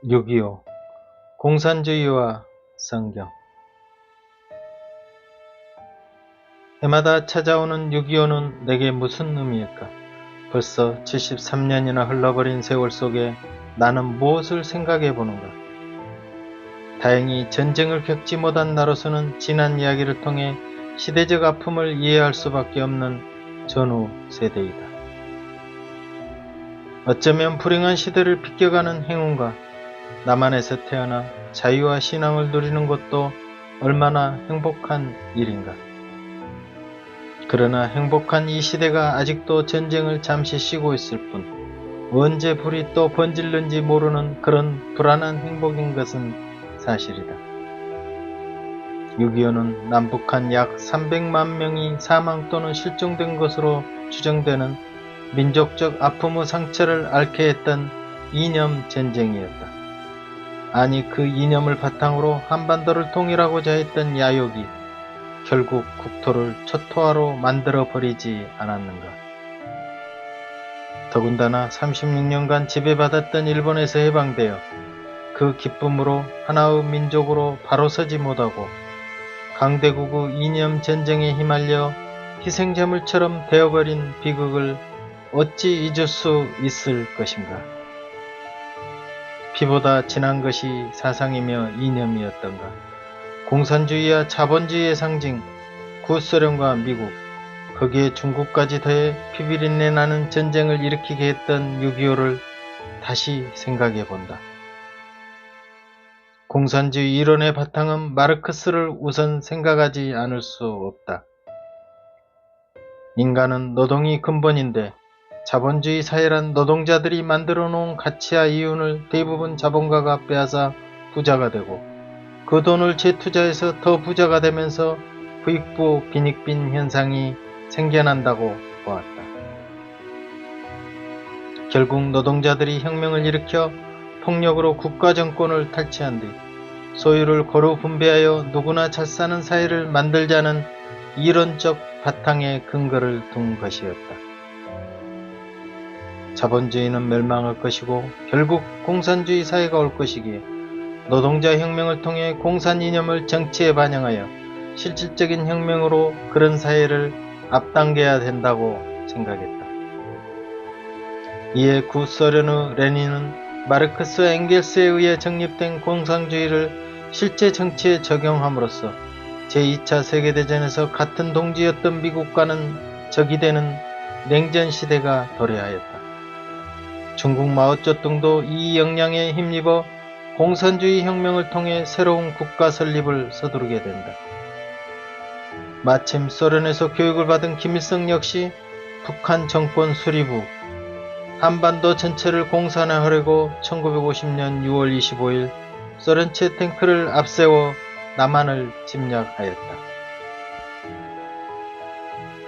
6.25 공산주의와 성경. 해마다 찾아오는 6.25는 내게 무슨 의미일까? 벌써 73년이나 흘러버린 세월 속에 나는 무엇을 생각해 보는가? 다행히 전쟁을 겪지 못한 나로서는 지난 이야기를 통해 시대적 아픔을 이해할 수밖에 없는 전후 세대이다. 어쩌면 불행한 시대를 비껴가는 행운과 남한에서 태어나 자유와 신앙을 누리는 것도 얼마나 행복한 일인가. 그러나 행복한 이 시대가 아직도 전쟁을 잠시 쉬고 있을 뿐 언제 불이 또 번질는지 모르는 그런 불안한 행복인 것은 사실이다. 6.25는 남북한 약 300만 명이 사망 또는 실종된 것으로 추정되는 민족적 아픔의 상처를 앓게 했던 이념 전쟁이었다. 아니, 그 이념을 바탕으로 한반도를 통일하고자 했던 야욕이 결국 국토를 초토화로 만들어버리지 않았는가. 더군다나 36년간 지배받았던 일본에서 해방되어 그 기쁨으로 하나의 민족으로 바로 서지 못하고 강대국의 이념 전쟁에 휘말려 희생제물처럼 되어버린 비극을 어찌 잊을 수 있을 것인가. 피보다 진한 것이 사상이며 이념이었던가. 공산주의와 자본주의의 상징 구소련과 미국, 거기에 중국까지 더해 피비린내 나는 전쟁을 일으키게 했던 6.25를 다시 생각해 본다. 공산주의 이론의 바탕은 마르크스를 우선 생각하지 않을 수 없다. 인간은 노동이 근본인데 자본주의 사회란 노동자들이 만들어 놓은 가치와 이윤을 대부분 자본가가 빼앗아 부자가 되고 그 돈을 재투자해서 더 부자가 되면서 부익부 빈익빈 현상이 생겨난다고 보았다. 결국 노동자들이 혁명을 일으켜 폭력으로 국가 정권을 탈취한 뒤 소유를 고루 분배하여 누구나 잘 사는 사회를 만들자는 이론적 바탕에 근거를 둔 것이었다. 자본주의는 멸망할 것이고 결국 공산주의 사회가 올 것이기에 노동자 혁명을 통해 공산 이념을 정치에 반영하여 실질적인 혁명으로 그런 사회를 앞당겨야 된다고 생각했다. 이에 구소련의 레닌은 마르크스와 엥겔스에 의해 정립된 공산주의를 실제 정치에 적용함으로써 제2차 세계대전에서 같은 동지였던 미국과는 적이 되는 냉전 시대가 도래하였다. 중국 마오쩌둥도 이 역량에 힘입어 공산주의 혁명을 통해 새로운 국가 설립을 서두르게 된다. 마침 소련에서 교육을 받은 김일성 역시 북한 정권 수립 후 한반도 전체를 공산화하려고 1950년 6월 25일 소련체 탱크를 앞세워 남한을 침략하였다.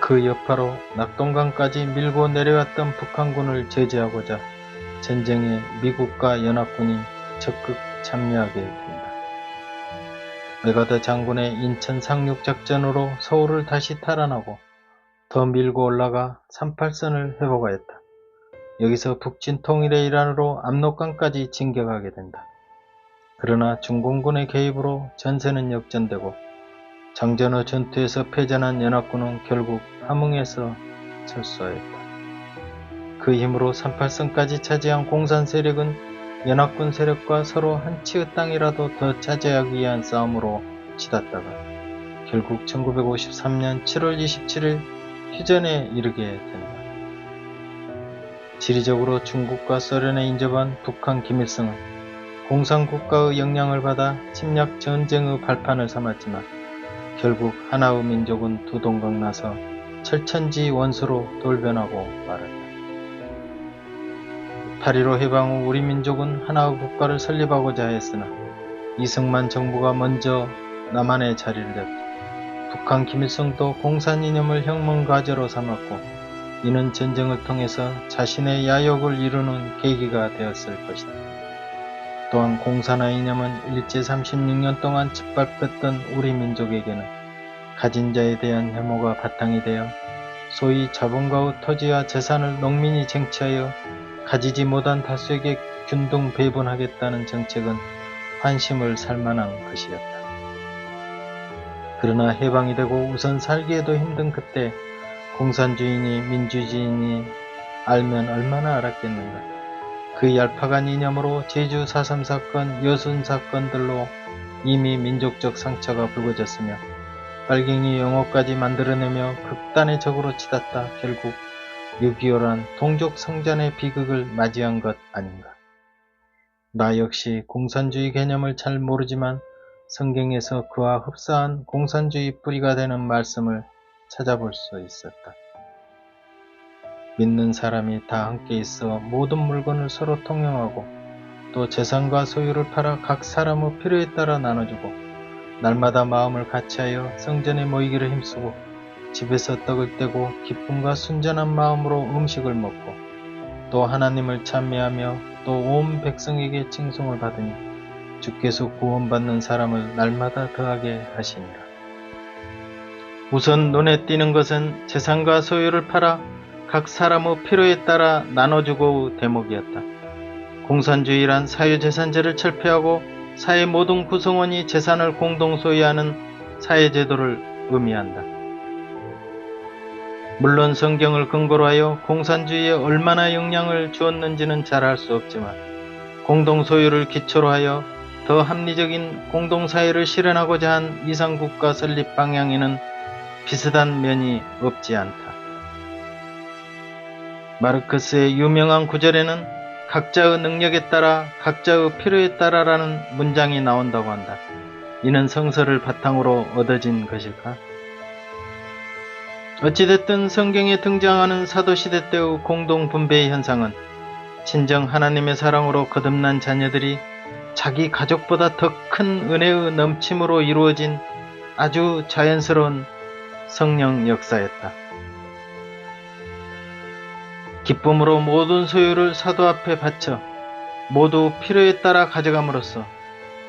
그 여파로 낙동강까지 밀고 내려왔던 북한군을 제재하고자 전쟁에 미국과 연합군이 적극 참여하게 된다. 메가더 장군의 인천 상륙작전으로 서울을 다시 탈환하고 더 밀고 올라가 38선을 회복하였다. 여기서 북진 통일의 일환으로 압록강까지 진격하게 된다. 그러나 중공군의 개입으로 전세는 역전되고 장전의 전투에서 패전한 연합군은 결국 함흥에서 철수하였다. 그 힘으로 38선까지 차지한 공산 세력은 연합군 세력과 서로 한 치의 땅이라도 더 차지하기 위한 싸움으로 치닫다가 결국 1953년 7월 27일 휴전에 이르게 된다. 지리적으로 중국과 소련에 인접한 북한 김일성은 공산국가의 영향을 받아 침략 전쟁의 발판을 삼았지만 결국 하나의 민족은 두 동강 나서 철천지 원수로 돌변하고 말았다. 8.15 해방 후 우리 민족은 하나의 국가를 설립하고자 했으나 이승만 정부가 먼저 남한에 자리를 잡고 북한 김일성도 공산 이념을 혁명과제로 삼았고 이는 전쟁을 통해서 자신의 야욕을 이루는 계기가 되었을 것이다. 또한 공산화 이념은 일제 36년 동안 짓밟혔던 우리 민족에게는 가진 자에 대한 혐오가 바탕이 되어 소위 자본가의 토지와 재산을 농민이 쟁취하여 가지지 못한 다수에게 균등 배분하겠다는 정책은 환심을 살 만한 것이었다. 그러나 해방이 되고 우선 살기에도 힘든 그때 공산주의니 민주주의니 알면 얼마나 알았겠는가. 그 얄팍한 이념으로 제주 4.3 사건, 여순 사건들로 이미 민족적 상처가 불거졌으며 빨갱이 용어까지 만들어내며 극단의 적으로 치닫다 결국 6.25란 동족 성전의 비극을 맞이한 것 아닌가. 나 역시 공산주의 개념을 잘 모르지만 성경에서 그와 흡사한 공산주의 뿌리가 되는 말씀을 찾아볼 수 있었다. 믿는 사람이 다 함께 있어 모든 물건을 서로 통용하고 또 재산과 소유를 팔아 각 사람의 필요에 따라 나눠주고 날마다 마음을 같이하여 성전에 모이기를 힘쓰고 집에서 떡을 떼고 기쁨과 순전한 마음으로 음식을 먹고 또 하나님을 찬미하며 또 온 백성에게 칭송을 받으니 주께서 구원받는 사람을 날마다 더하게 하시니라. 우선 눈에 띄는 것은 재산과 소유를 팔아 각 사람의 필요에 따라 나눠주고 대목이었다. 공산주의란 사유재산제를 철폐하고 사회 모든 구성원이 재산을 공동 소유하는 사회제도를 의미한다. 물론 성경을 근거로 하여 공산주의에 얼마나 영향을 주었는지는 잘 알 수 없지만 공동소유를 기초로 하여 더 합리적인 공동사회를 실현하고자 한 이상국가 설립 방향에는 비슷한 면이 없지 않다. 마르크스의 유명한 구절에는 각자의 능력에 따라 각자의 필요에 따라라는 문장이 나온다고 한다. 이는 성서를 바탕으로 얻어진 것일까? 어찌됐든 성경에 등장하는 사도시대 때의 공동분배의 현상은 진정 하나님의 사랑으로 거듭난 자녀들이 자기 가족보다 더 큰 은혜의 넘침으로 이루어진 아주 자연스러운 성령 역사였다. 기쁨으로 모든 소유를 사도 앞에 바쳐 모두 필요에 따라 가져감으로써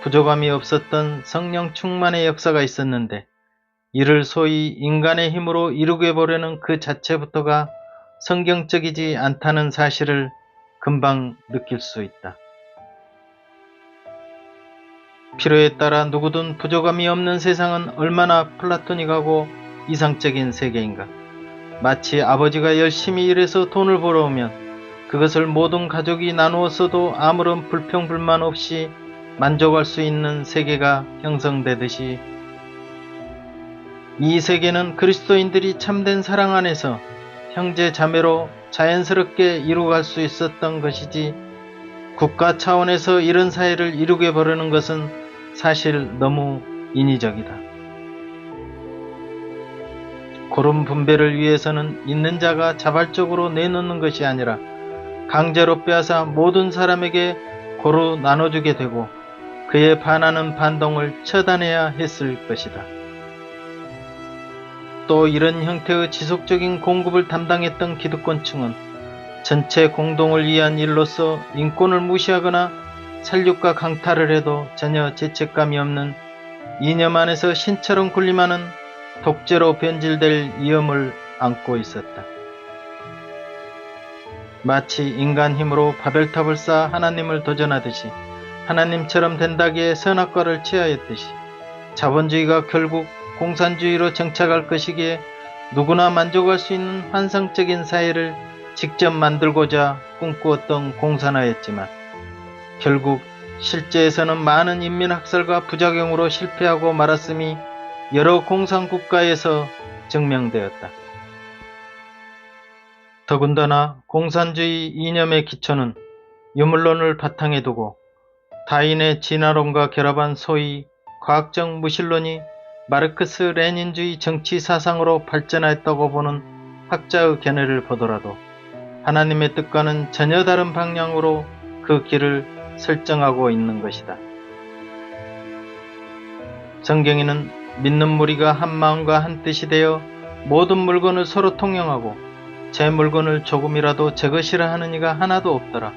부족함이 없었던 성령 충만의 역사가 있었는데 이를 소위 인간의 힘으로 이루게 보려는 그 자체부터가 성경적이지 않다는 사실을 금방 느낄 수 있다. 필요에 따라 누구든 부족함이 없는 세상은 얼마나 플라토닉하고 이상적인 세계인가. 마치 아버지가 열심히 일해서 돈을 벌어오면 그것을 모든 가족이 나누어 써도 아무런 불평불만 없이 만족할 수 있는 세계가 형성되듯이 이 세계는 그리스도인들이 참된 사랑 안에서 형제 자매로 자연스럽게 이루어갈 수 있었던 것이지 국가 차원에서 이런 사회를 이루게 보려는 것은 사실 너무 인위적이다. 고른 분배를 위해서는 있는 자가 자발적으로 내놓는 것이 아니라 강제로 빼앗아 모든 사람에게 고루 나눠주게 되고 그에 반하는 반동을 처단해야 했을 것이다. 또 이런 형태의 지속적인 공급을 담당했던 기득권층은 전체 공동을 위한 일로서 인권을 무시하거나 살육과 강탈을 해도 전혀 죄책감이 없는 이념 안에서 신처럼 군림하는 독재로 변질될 위험을 안고 있었다. 마치 인간 힘으로 바벨탑을 쌓아 하나님을 도전하듯이 하나님처럼 된다기에 선악과를 취하였듯이 자본주의가 결국 공산주의로 정착할 것이기에 누구나 만족할 수 있는 환상적인 사회를 직접 만들고자 꿈꾸었던 공산화였지만 결국 실제에서는 많은 인민학살과 부작용으로 실패하고 말았음이 여러 공산국가에서 증명되었다. 더군다나 공산주의 이념의 기초는 유물론을 바탕에 두고 다인의 진화론과 결합한 소위 과학적 무신론이 마르크스 레닌주의 정치 사상으로 발전하였다고 보는 학자의 견해를 보더라도 하나님의 뜻과는 전혀 다른 방향으로 그 길을 설정하고 있는 것이다. 성경에는 믿는 무리가 한 마음과 한 뜻이 되어 모든 물건을 서로 통용하고 제 물건을 조금이라도 제 것이라 하는 이가 하나도 없더라.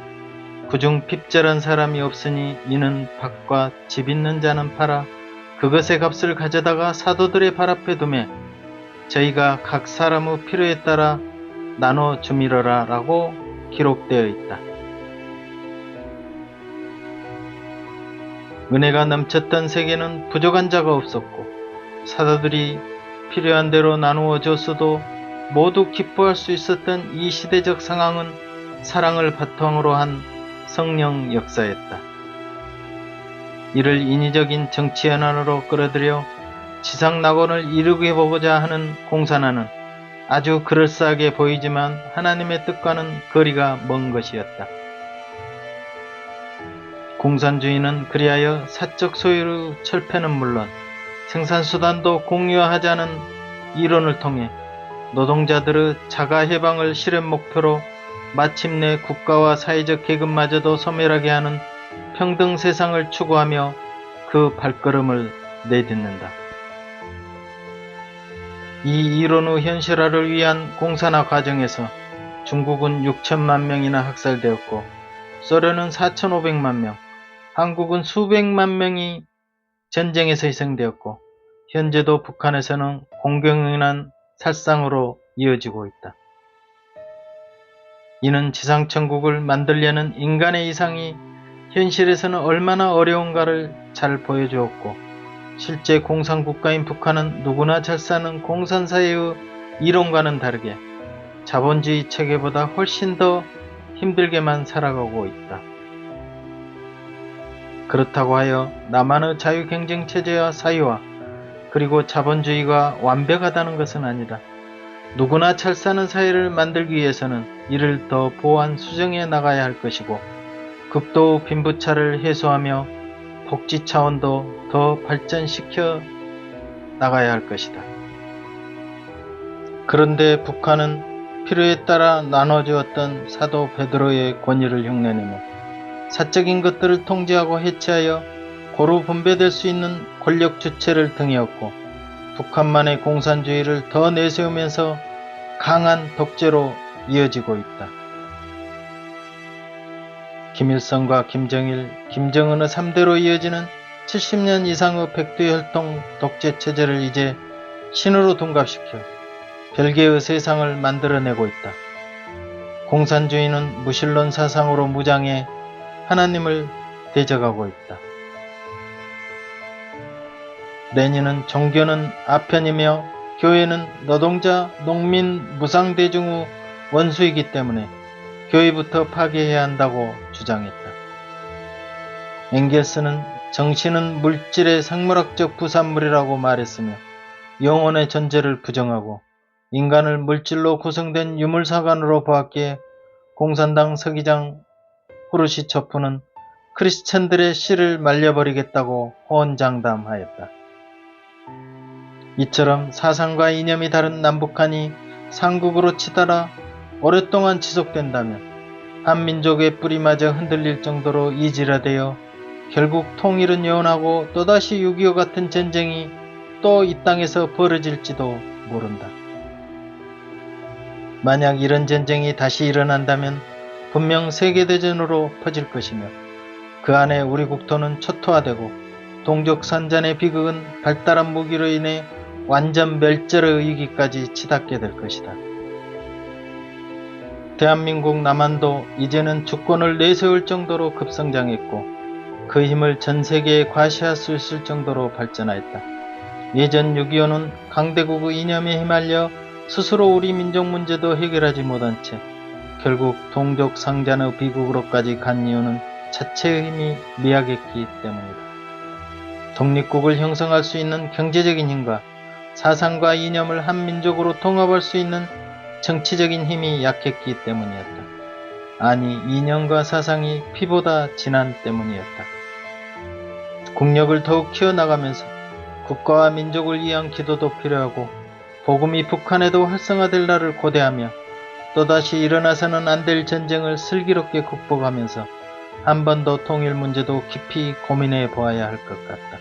그중 핍절한 사람이 없으니 이는 밭과 집 있는 자는 팔아 그것의 값을 가져다가 사도들의 발 앞에 두매 저희가 각 사람의 필요에 따라 나눠 주미러라 라고 기록되어 있다. 은혜가 넘쳤던 세계는 부족한 자가 없었고 사도들이 필요한 대로 나누어 줬어도 모두 기뻐할 수 있었던 이 시대적 상황은 사랑을 바탕으로 한 성령 역사였다. 이를 인위적인 정치 현안으로 끌어들여 지상 낙원을 이루게 보고자 하는 공산화는 아주 그럴싸하게 보이지만 하나님의 뜻과는 거리가 먼 것이었다. 공산주의는 그리하여 사적 소유의 철폐는 물론 생산수단도 공유하자는 이론을 통해 노동자들의 자가해방을 실현 목표로 마침내 국가와 사회적 계급마저도 소멸하게 하는 평등 세상을 추구하며 그 발걸음을 내딛는다. 이 이론의 현실화를 위한 공산화 과정에서 중국은 6천만 명이나 학살되었고 소련은 4,500만 명, 한국은 수백만 명이 전쟁에서 희생되었고 현재도 북한에서는 공경연한 살상으로 이어지고 있다. 이는 지상천국을 만들려는 인간의 이상이 현실에서는 얼마나 어려운가를 잘 보여주었고 실제 공산국가인 북한은 누구나 잘 사는 공산사회의 이론과는 다르게 자본주의 체계보다 훨씬 더 힘들게만 살아가고 있다. 그렇다고 하여 남한의 자유경쟁체제와 사회와 그리고 자본주의가 완벽하다는 것은 아니다. 누구나 잘 사는 사회를 만들기 위해서는 이를 더 보완 수정해 나가야 할 것이고 극도 빈부차를 해소하며 복지 차원도 더 발전시켜 나가야 할 것이다. 그런데 북한은 필요에 따라 나눠주었던 사도 베드로의 권위를 흉내내며 사적인 것들을 통제하고 해체하여 고루 분배될 수 있는 권력 주체를 등에업고 북한만의 공산주의를 더 내세우면서 강한 독재로 이어지고 있다. 김일성과 김정일, 김정은의 3대로 이어지는 70년 이상의 백두혈통 독재체제를 이제 신으로 둔갑시켜 별개의 세상을 만들어내고 있다. 공산주의는 무신론 사상으로 무장해 하나님을 대적하고 있다. 레닌은 종교는 아편이며 교회는 노동자, 농민, 무상대중의 원수이기 때문에 교회부터 파괴해야 한다고 주장했다. 엥겔스는 정신은 물질의 생물학적 부산물이라고 말했으며 영혼의 존재를 부정하고 인간을 물질로 구성된 유물사관으로 보았기에 공산당 서기장 후르시초프는 크리스천들의 씨를 말려버리겠다고 호언장담하였다. 이처럼 사상과 이념이 다른 남북한이 상국으로 치달아 오랫동안 지속된다면 한민족의 뿌리마저 흔들릴 정도로 이질화되어 결국 통일은 요원하고 또다시 6.25 같은 전쟁이 또 이 땅에서 벌어질지도 모른다. 만약 이런 전쟁이 다시 일어난다면 분명 세계대전으로 퍼질 것이며 그 안에 우리 국토는 초토화되고 동족산잔의 비극은 발달한 무기로 인해 완전 멸절의 위기까지 치닫게 될 것이다. 대한민국 남한도 이제는 주권을 내세울 정도로 급성장했고 그 힘을 전 세계에 과시할 수 있을 정도로 발전하였다. 예전 6.25는 강대국의 이념에 휘말려 스스로 우리 민족 문제도 해결하지 못한 채 결국 동족 상잔의 비극으로까지 간 이유는 자체의 힘이 미약했기 때문이다. 독립국을 형성할 수 있는 경제적인 힘과 사상과 이념을 한 민족으로 통합할 수 있는 정치적인 힘이 약했기 때문이었다. 아니, 이념과 사상이 피보다 진한 때문이었다. 국력을 더욱 키워나가면서 국가와 민족을 위한 기도도 필요하고 복음이 북한에도 활성화될 날을 고대하며 또다시 일어나서는 안 될 전쟁을 슬기롭게 극복하면서 한 번 더 통일 문제도 깊이 고민해 보아야 할 것 같다.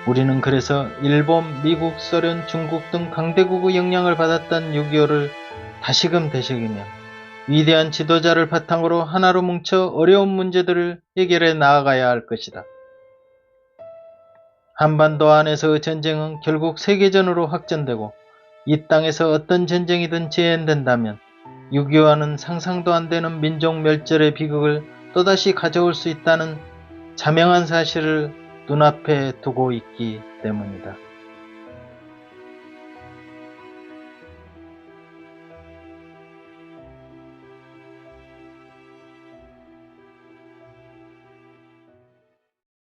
우리는 그래서 일본, 미국, 소련, 중국 등 강대국의 영향을 받았던 6.25를 다시금 되새기며 위대한 지도자를 바탕으로 하나로 뭉쳐 어려운 문제들을 해결해 나아가야 할 것이다. 한반도 안에서의 전쟁은 결국 세계전으로 확전되고 이 땅에서 어떤 전쟁이든 재현된다면 6.25와는 상상도 안 되는 민족 멸절의 비극을 또다시 가져올 수 있다는 자명한 사실을 눈앞에 두고 있기 때문이다.